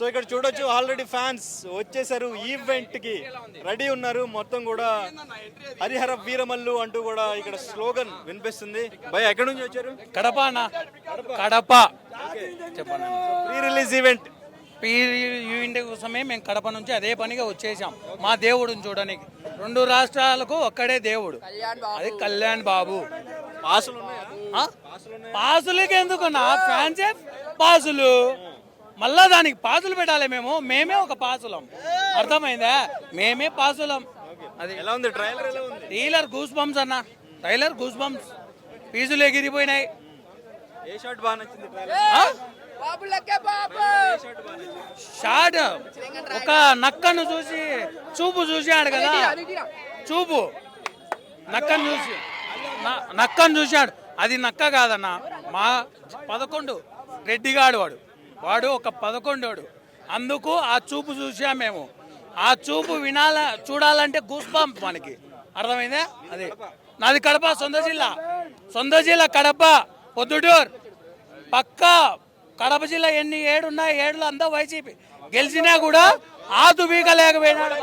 So ఇక్కడ చూడొచ్చు already fans వచ్చేసారు, ఈవెంట్ కి రెడీ ఉన్నారు. మొత్తం కూడా హరిహర వీరమల్లు అంటూ కూడా ఇక్కడ స్లోగన్ వినిపిస్తుంది. భయ్ ఎక్కడి నుంచి వచ్చారు? కడప అన్న, కడప చెప్పండి. ప్రీ రిలీజ్ ఈవెంట్ ఈవెంట్ కోసమే మేము కడప నుంచి అదే పనిగా వచ్చేసాం. మా దేవుడిని చూడడానికి. రెండు రాష్ట్రాలకు ఒక్కడే దేవుడు, అది కళ్యాణ్ బాబు. పాసులు ఉన్నాయా? పాసులకి ఎందుకున్నా ఫ్యాన్సే పాసులు, మళ్ళా దానికి పాసులు పెట్టాలి. మేమే ఒక పాసులం, అర్థమైందా? మేమే పాసులం. అది ఎలా ఉంది? ట్రైలర్ ఎలా ఉంది? ట్రైలర్ గూస్ బంప్స్ అన్న, ట్రైలర్ గూస్ బంప్స్. ఫీజులు ఎగిరిపోయినాయి. ఏ షాట్ బాగా నచ్చింది ట్రైలర్? షాట్ ఒక నక్కను చూసి చూసాడు కదా, చూపు నక్కను చూశాడు. అది నక్క కాదన్న, మా 11 రెడ్డిగాడు వాడు ఒక 11. అందుకు ఆ చూపు చూసాం మేము. ఆ చూపు చూడాలంటే గూస్ బంప్ మనకి, అర్థమైందా? అది నాది కడప, సొంత జిల్లా కడప, పొద్దుటూరు పక్కా. కడప జిల్లా ఎన్ని 7 ఉన్నాయి, 7లో అంతా వైసీపీ. గెలిచినా కూడా ఆ దుబీక లేకపోయినాడు.